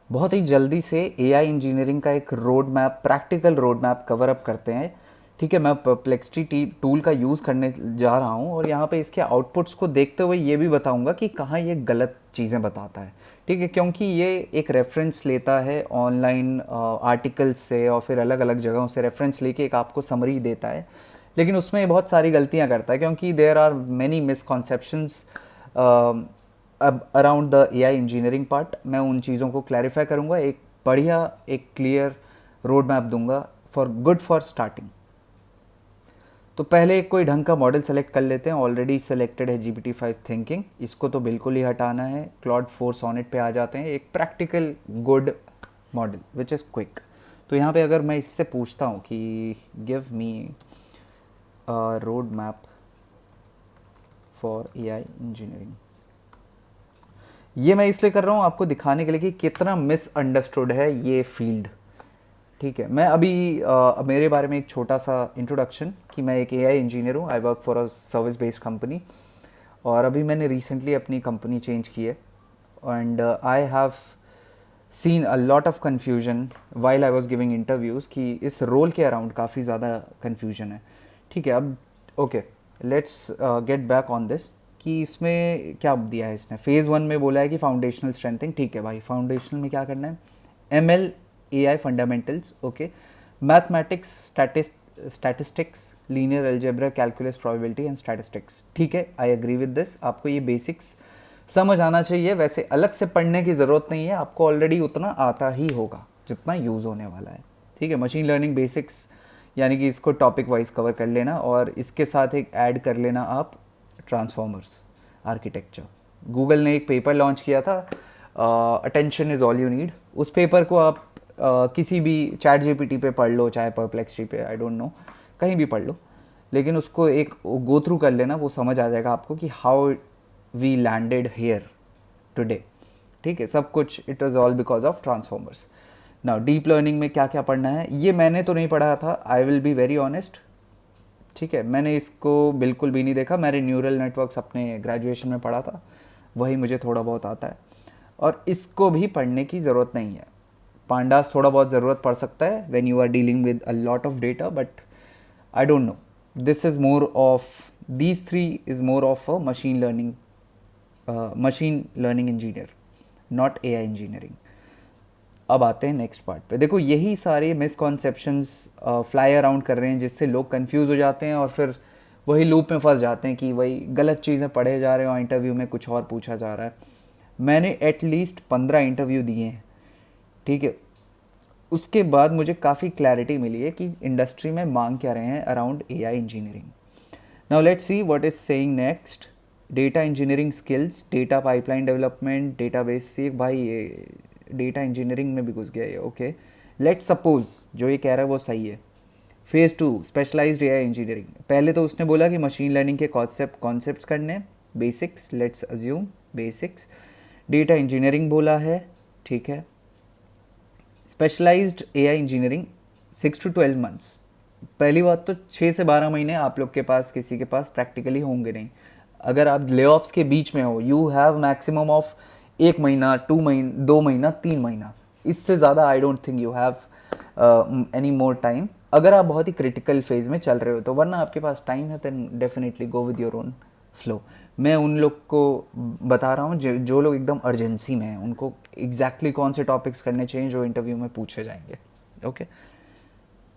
बहुत ही जल्दी से एआई इंजीनियरिंग का एक road map, practical road map cover up करते हैं। ठीक है, मैं परप्लेक्सिटी टूल का यूज़ करने जा रहा हूँ और यहाँ पे इसके आउटपुट्स को देखते हुए ये भी बताऊँगा कि कहाँ ये गलत चीज़ें बताता है। ठीक है, क्योंकि ये एक रेफरेंस लेता है ऑनलाइन आर्टिकल्स से और फिर अलग अलग जगहों से रेफरेंस लेके एक आपको समरी देता है, लेकिन उसमें ये बहुत सारी गलतियाँ करता है क्योंकि देयर आर मैनी मिसकॉन्सेप्शंस अब around the AI engineering part. मैं उन चीज़ों को क्लैरिफाई करूँगा, एक बढ़िया एक क्लियर रोड मैप दूंगा फॉर गुड फॉर स्टार्टिंग। तो पहले कोई ढंग का मॉडल सेलेक्ट कर लेते हैं। ऑलरेडी सेलेक्टेड है GPT-5 थिंकिंग, इसको तो बिल्कुल ही हटाना है। क्लॉड 4 सोनेट पे आ जाते हैं, एक practical good model which is quick. तो यहाँ पे अगर मैं इससे पूछता हूँ कि give me road map for AI engineering, ये मैं इसलिए कर रहा हूँ आपको दिखाने के लिए कि कितना मिसअंडरस्टूड है ये फील्ड। ठीक है, मैं अभी मेरे बारे में एक छोटा सा इंट्रोडक्शन कि मैं एक एआई इंजीनियर हूँ। I work for a service based company और अभी मैंने रिसेंटली अपनी कंपनी चेंज की है and I have seen a lot of confusion while I was giving interviews कि इस रोल के अराउंड काफ़ी ज़्यादा कन्फ्यूजन है। ठीक है, अब okay, let's get back on this कि इसमें क्या दिया है इसने। फेज़ 1 में बोला है कि फाउंडेशनल स्ट्रेंथिंग। ठीक है भाई, फाउंडेशनल में क्या करना है? ML AI fundamentals, okay, mathematics, statistics, linear algebra, calculus, probability and statistics. ठीक है, आई एग्री विद दिस। आपको ये बेसिक्स समझ आना चाहिए, वैसे अलग से पढ़ने की ज़रूरत नहीं है, आपको ऑलरेडी उतना आता ही होगा जितना यूज़ होने वाला है। ठीक है, मशीन लर्निंग बेसिक्स यानी कि इसको टॉपिक वाइज कवर कर लेना और इसके साथ एक ऐड कर लेना आप ट्रांसफॉर्मर्स आर्किटेक्चर। गूगल ने एक पेपर लॉन्च किया था, attention is all you need. उस पेपर को आप किसी भी चैट जीपीटी पे पढ़ लो, चाहे परप्लेक्सिटी पे, आई डोंट नो, कहीं भी पढ़ लो, लेकिन उसको एक गो थ्रू कर लेना, वो समझ आ जाएगा आपको कि how we landed here today. ठीक है, सब कुछ it was all because of transformers. Now deep learning में क्या क्या पढ़ना है ये मैंने तो नहीं पढ़ा था, I will be very honest. ठीक है, मैंने इसको बिल्कुल भी नहीं देखा। मैंने न्यूरल नेटवर्क्स अपने ग्रेजुएशन में पढ़ा था, वही मुझे थोड़ा बहुत आता है और इसको भी पढ़ने की ज़रूरत नहीं है। पांडास थोड़ा बहुत ज़रूरत पड़ सकता है when you are dealing with a lot of data, but I don't know, this is more of, these three is more of a machine learning engineer, not AI engineering. अब आते हैं नेक्स्ट पार्ट पे। देखो, यही सारे misconceptions fly around कर रहे हैं जिससे लोग कंफ्यूज हो जाते हैं और फिर वही लूप में फंस जाते हैं कि वही गलत चीज़ें पढ़े जा रहे हो और इंटरव्यू में कुछ और पूछा जा रहा है। मैंने एटलीस्ट 15 इंटरव्यू दिए हैं। ठीक है, उसके बाद मुझे काफ़ी क्लैरिटी मिली है कि इंडस्ट्री में मांग क्या रहे हैं around AI engineering. Now let's see what is saying next. Data engineering skills, data pipeline development, database से भाई ये डेटा इंजीनियरिंग में भी घुस गया ये। ओके, लेट्स सपोज जो ये कह रहा है वो सही है। Phase 2 specialised AI engineering. पहले तो उसने बोला कि मशीन लर्निंग के कॉन्सेप्ट्स करने, basics, let's assume basics. Data engineering बोला है, ठीक है। Specialised AI engineering 6 to 12 months। पहली बात तो 6 से 12 महीने आप लोग के पास किसी के पास प्रैक्टिकली होंगे नहीं। अगर आप ले ऑफ्स के बीच में हो, यू हैव मैक्सिमम ऑफ 1 महीना, 2 महीना, 2 महीना, 3 महीना, इससे ज़्यादा I don't think you have any more time. अगर आप बहुत ही क्रिटिकल फेज में चल रहे हो तो, वरना आपके पास टाइम है, then definitely go with your own flow. मैं उन लोग को बता रहा हूँ जो लोग एकदम अर्जेंसी में हैं, उनको एग्जैक्टली कौन से टॉपिक्स करने चाहिए जो इंटरव्यू में पूछे जाएंगे। ओके,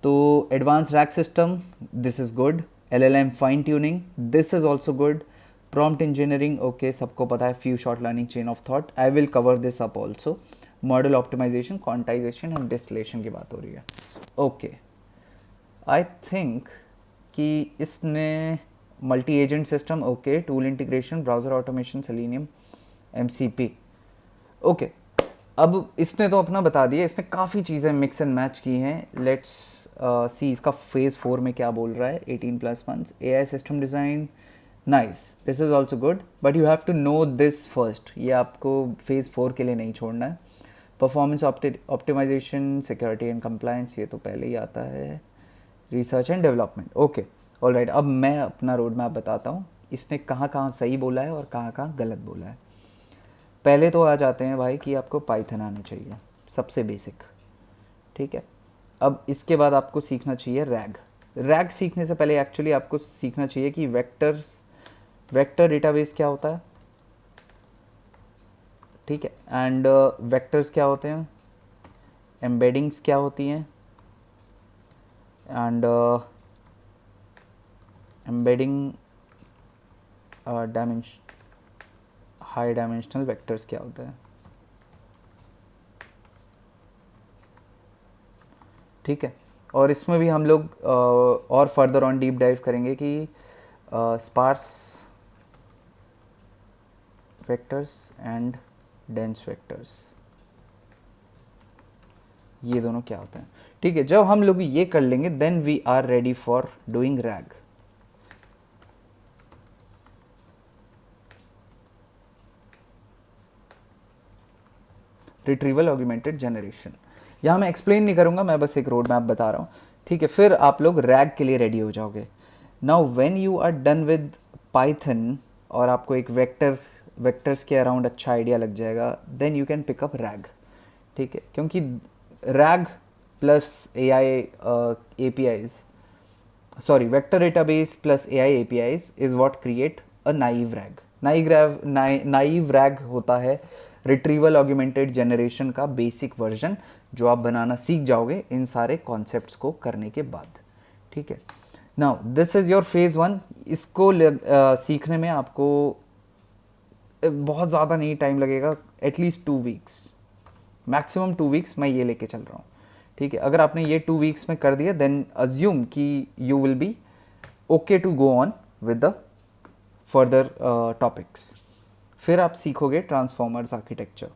तो advance RAG system, this is good. LLM fine tuning, this is also good. Prompt engineering, okay, सबको पता है, few shot learning chain of thought, I will cover this up also. Model optimisation, quantisation and distillation की बात हो रही है। Okay, I think कि इसने multi agent system, okay, tool integration, browser automation, selenium, MCP, okay. अब इसने तो अपना बता दिया, इसने काफ़ी चीज़ें मिक्स एंड मैच की हैं। लेट्स सी इसका फेज़ 4 में क्या बोल रहा है। 18+ months AI system design, nice, this is also good, but you have to know this first. ये आपको फेज़ 4 के लिए नहीं छोड़ना है। Performance optimisation, security and compliance, ये तो पहले ही आता है। Research and development, okay, alright. अब मैं अपना रोड मैप बताता हूँ, इसने कहाँ कहाँ सही बोला है और कहाँ कहाँ गलत बोला है। पहले तो आ जाते हैं भाई कि आपको पाइथन आना चाहिए। सबसे बेसिक, ठीक है। अब इसके बाद आपको सीखना चाहिए रैग। रैग सीखने से पहले एक्चुअली आपको सीखना चाहिए कि वेक्टर डेटाबेस क्या होता है, ठीक है, एंड वेक्टर्स क्या होते हैं, एम्बेडिंग्स क्या होती हैं, and embedding high dimensional vectors क्या होता है, ठीक है। और इसमें भी हम लोग और फर्दर ऑन डीप डाइव करेंगे कि sparse vectors and dense vectors, ये दोनों क्या होते हैं, ठीक है। जब हम लोग ये कर लेंगे then we are ready for doing RAG. Retrieval augmented generation, यहाँ मैं एक्सप्लेन नहीं करूँगा, मैं बस एक रोड मैप बता रहा हूँ, ठीक है। फिर आप लोग रैग के लिए रेडी हो जाओगे। Now when you are done with Python और आपको एक वेक्टर्स के अराउंड अच्छा आइडिया लग जाएगा, then you can pick up RAG, ठीक है। क्योंकि RAG plus A I A P Is, sorry vector database plus A I A P Is is what create a naive RAG. Naive RAG होता है retrieval augmented generation का basic version, जो आप बनाना सीख जाओगे इन सारे कॉन्सेप्ट्स को करने के बाद, ठीक है। Now this is your phase 1। इसको सीखने में आपको बहुत ज़्यादा नहीं टाइम लगेगा, एटलीस्ट 2 वीक्स, मैक्सिमम 2 वीक्स मैं ये लेके चल रहा हूँ, ठीक है। अगर आपने ये 2 वीक्स में कर दिया देन अज्यूम कि you will be okay to go on with the further topics. फिर आप सीखोगे ट्रांसफॉर्मर्स आर्किटेक्चर।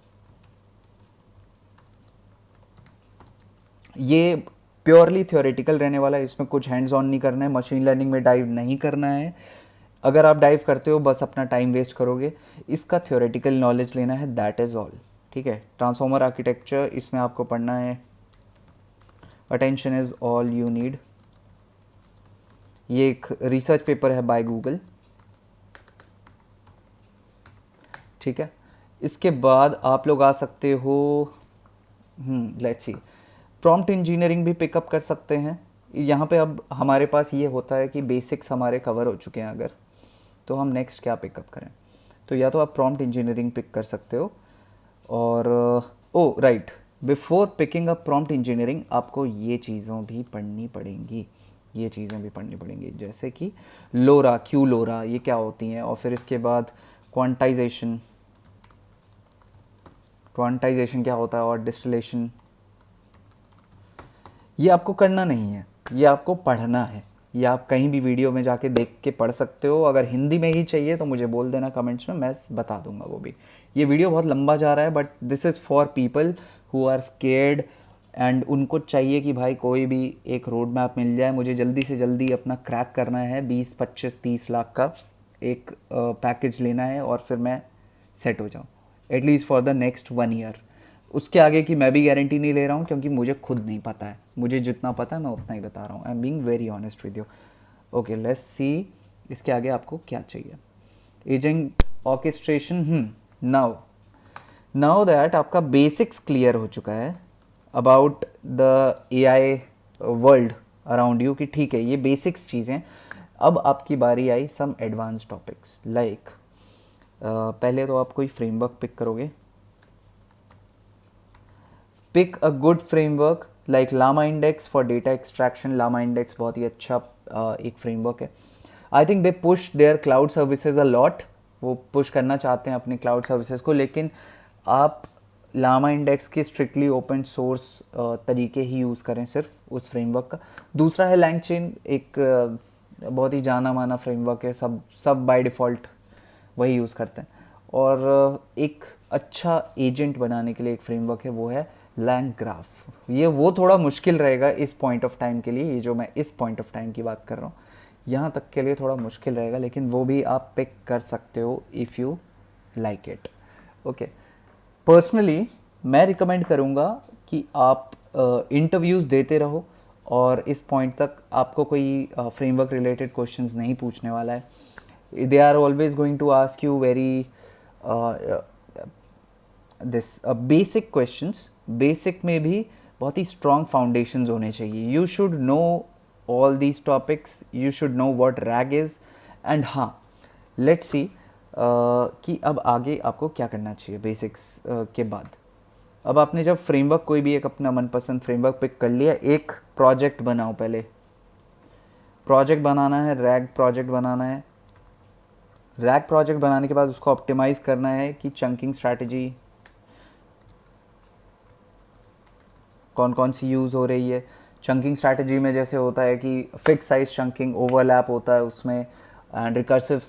ये प्योरली थ्योरेटिकल रहने वाला है, इसमें कुछ हैंड्स ऑन नहीं करना है, मशीन लर्निंग में डाइव नहीं करना है। अगर आप डाइव करते हो बस अपना टाइम वेस्ट करोगे, इसका थ्योरेटिकल नॉलेज लेना है, दैट इज़ ऑल, ठीक है। ट्रांसफॉर्मर आर्किटेक्चर इसमें आपको पढ़ना है, attention is all you need. ये एक रिसर्च पेपर है बाय गूगल, ठीक है। इसके बाद आप लोग आ सकते हो, लेट्स सी, प्रॉम्प्ट इंजीनियरिंग भी पिकअप कर सकते हैं। यहाँ पे अब हमारे पास ये होता है कि बेसिक्स हमारे कवर हो चुके हैं, अगर तो हम नेक्स्ट क्या पिकअप करें, तो या तो आप प्रॉम्प्ट इंजीनियरिंग पिक कर सकते हो, और oh right, before picking up prompt engineering आपको ये चीज़ें भी पढ़नी पड़ेंगी, जैसे कि लोरा, क्यू लोरा, ये क्या होती हैं, और फिर इसके बाद क्वांटाइजेशन क्या होता है, और डिस्टिलेशन। ये आपको करना नहीं है, ये आपको पढ़ना है। ये आप कहीं भी वीडियो में जाके देख के पढ़ सकते हो। अगर हिंदी में ही चाहिए तो मुझे बोल देना कमेंट्स में, मैं बता दूंगा वो भी। ये वीडियो बहुत लंबा जा रहा है, but this is for people who are scared and उनको चाहिए कि भाई कोई भी एक रोड मैप मिल जाए, मुझे जल्दी से जल्दी अपना क्रैक करना है, 20, 25, 30 लाख का एक पैकेज लेना है और फिर मैं सेट हो जाऊँ at least for the next 1 year. उसके आगे की मैं भी गारंटी नहीं ले रहा हूँ, क्योंकि मुझे खुद नहीं पता है। मुझे जितना पता है मैं उतना ही बता रहा हूँ। I am being very honest with you. Okay, let's see इसके आगे आपको क्या चाहिए। एजेंट ऑर्केस्ट्रेशन, नाउ दैट आपका बेसिक्स क्लियर हो चुका है about the AI world around you, कि ठीक है ये बेसिक्स चीज़ें। अब आपकी बारी आई सम एडवांस टॉपिक्स, लाइक पहले तो आप कोई फ्रेमवर्क पिक करोगे। Pick a good framework like LlamaIndex for data extraction. LlamaIndex बहुत ही अच्छा एक फ्रेमवर्क है। I think they push their cloud services a lot, वो पुश करना चाहते हैं अपने क्लाउड सर्विसेज को, लेकिन आप लामा इंडेक्स के स्ट्रिक्टली ओपन सोर्स तरीके ही यूज़ करें सिर्फ उस फ्रेमवर्क का। दूसरा है लैंगचेन, एक बहुत ही जाना माना फ्रेमवर्क है, सब बाय डिफ़ॉल्ट वही यूज़ करते हैं। और एक अच्छा एजेंट बनाने के लिए एक फ्रेमवर्क है, वो है लैंगग्राफ। ये वो थोड़ा मुश्किल रहेगा इस पॉइंट ऑफ टाइम के लिए, ये जो मैं इस पॉइंट ऑफ टाइम की बात कर रहा हूँ यहाँ तक के लिए थोड़ा मुश्किल रहेगा, लेकिन वो भी आप पिक कर सकते हो if you like it. Okay, personally मैं रिकमेंड करूँगा कि आप इंटरव्यूज़ देते रहो, और इस पॉइंट तक आपको कोई फ्रेमवर्क रिलेटेड क्वेश्चंस नहीं पूछने वाला है। They are always going to ask you very this basic questions, basic में भी बहुत ही स्ट्रॉन्ग फाउंडेशंस होने चाहिए. You should know all these topics, you should know what RAG is. And हाँ, लेट्स सी कि अब आगे आपको क्या करना चाहिए बेसिक्स के बाद. अब आपने जब फ्रेमवर्क, कोई भी एक अपना मनपसंद फ्रेमवर्क पिक कर लिया, एक प्रोजेक्ट बनाओ. पहले प्रोजेक्ट बनाना है, रैग प्रोजेक्ट बनाना है. रैग प्रोजेक्ट बनाने के बाद उसको ऑप्टिमाइज़ करना है कि चंकिंग स्ट्रैटेजी कौन कौन सी यूज़ हो रही है. चंकिंग स्ट्रैटेजी में जैसे होता है कि फिक्स साइज चंकिंग, ओवरलैप होता है उसमें, एंड रिकर्सिव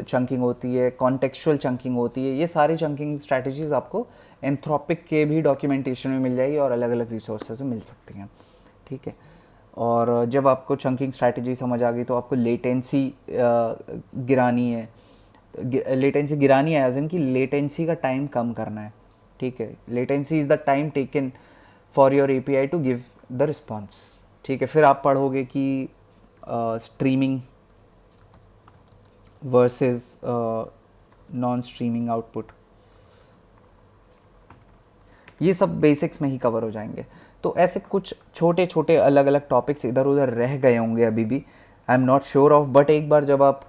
चंकिंग होती है, कॉन्टेक्चुअल चंकिंग होती है. ये सारी चंकिंग स्ट्रैटेजीज़ आपको एंथ्रोपिक के भी डॉक्यूमेंटेशन में मिल जाएगी और अलग अलग रिसोर्सेज में मिल सकती हैं. ठीक है. और जब आपको चंकिंग स्ट्रैटेजी समझ आ गई तो आपको लेटेंसी गिरानी है. लेटेंसी गिरानी है एज इन कि लेटेंसी का टाइम कम करना है. ठीक है. Latency is the time taken for your API to give the response. ठीक है. फिर आप पढ़ोगे कि streaming versus non streaming output. ये सब बेसिक्स में ही कवर हो जाएंगे. तो ऐसे कुछ छोटे छोटे अलग अलग टॉपिक्स इधर उधर रह गए होंगे अभी भी, I am not sure of. But एक बार जब आप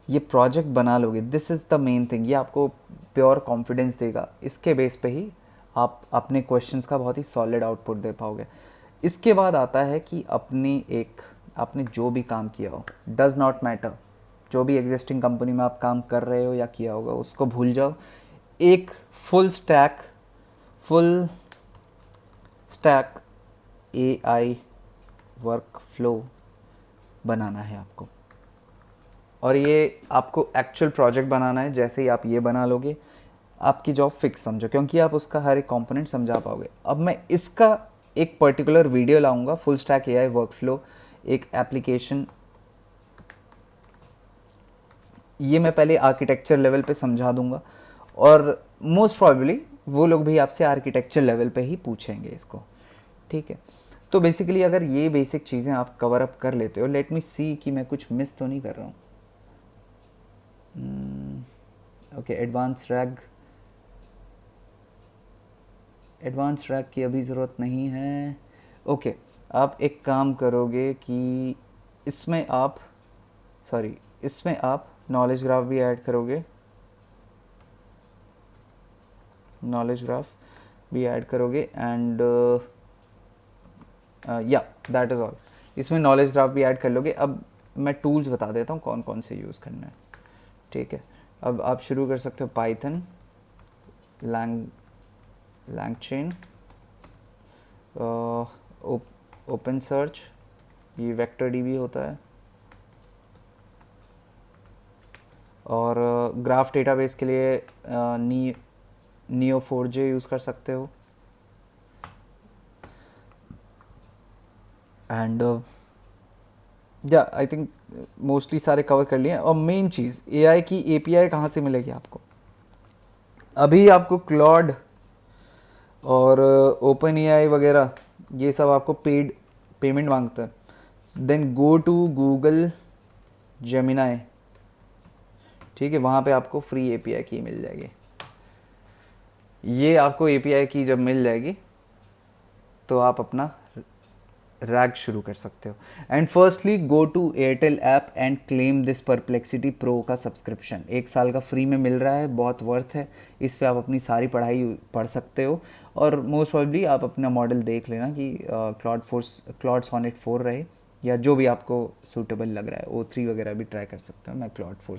ये प्रोजेक्ट बना लोगे, this is the main thing. ये आपको प्योर कॉन्फिडेंस देगा. इसके बेस पे ही आप अपने क्वेश्चंस का बहुत ही सॉलिड आउटपुट दे पाओगे. इसके बाद आता है कि आपने जो भी काम किया हो, डज़ नॉट मैटर. जो भी एग्जिस्टिंग कंपनी में आप काम कर रहे हो या किया होगा उसको भूल जाओ. एक full stack AI workflow बनाना है आपको. और ये आपको एक्चुअल प्रोजेक्ट बनाना है. जैसे ही आप ये बना लोगे, आपकी जॉब फिक्स समझो, क्योंकि आप उसका हर एक कंपोनेंट समझा पाओगे. अब मैं इसका एक पर्टिकुलर वीडियो लाऊंगा, full stack AI work flow, एक एप्लीकेशन. ये मैं पहले आर्किटेक्चर लेवल पे समझा दूंगा और मोस्ट प्रॉबेबली वो लोग भी आपसे आर्किटेक्चर लेवल पे ही पूछेंगे इसको. ठीक है. तो बेसिकली अगर ये बेसिक चीज़ें आप कवर अप कर लेते हो, लेट मी सी कि मैं कुछ मिस तो नहीं कर रहा हूँ. ओके. एडवांस रैक की अभी ज़रूरत नहीं है. ओके. आप एक काम करोगे कि इसमें आप नॉलेज ग्राफ भी ऐड करोगे. एंड या दैट इज़ ऑल. इसमें नॉलेज ग्राफ भी ऐड कर लोगे. अब मैं टूल्स बता देता हूँ कौन कौन से यूज़ करना है. ठीक है. अब आप शुरू कर सकते हो पाइथन, LangChain, ओपन सर्च, ये वेक्टर डीबी होता है. और ग्राफ डेटाबेस के लिए Neo4j यूज़ कर सकते हो. एंड या आई थिंक मोस्टली सारे कवर कर लिए. और मेन चीज़, एआई की एपीआई कहाँ से मिलेगी आपको. अभी आपको क्लॉड और ओपन एआई वगैरह ये सब आपको पेमेंट मांगता है. Then go to Google Gemini. ठीक है. वहाँ पे आपको फ्री एपीआई की मिल जाएगी. ये आपको एपीआई की जब मिल जाएगी तो आप अपना रैग शुरू कर सकते हो. And firstly go to Airtel app and claim this Perplexity Pro का सब्सक्रिप्शन. 1 साल का फ्री में मिल रहा है, बहुत वर्थ है. इस पे आप अपनी सारी पढ़ाई पढ़ सकते हो. और मोस्ट प्रॉबेबली आप अपना मॉडल देख लेना कि क्लॉड सोनेट 4 रहे या जो भी आपको सूटेबल लग रहा है. O3 वगैरह भी ट्राई कर सकते हो. मैं क्लॉड 4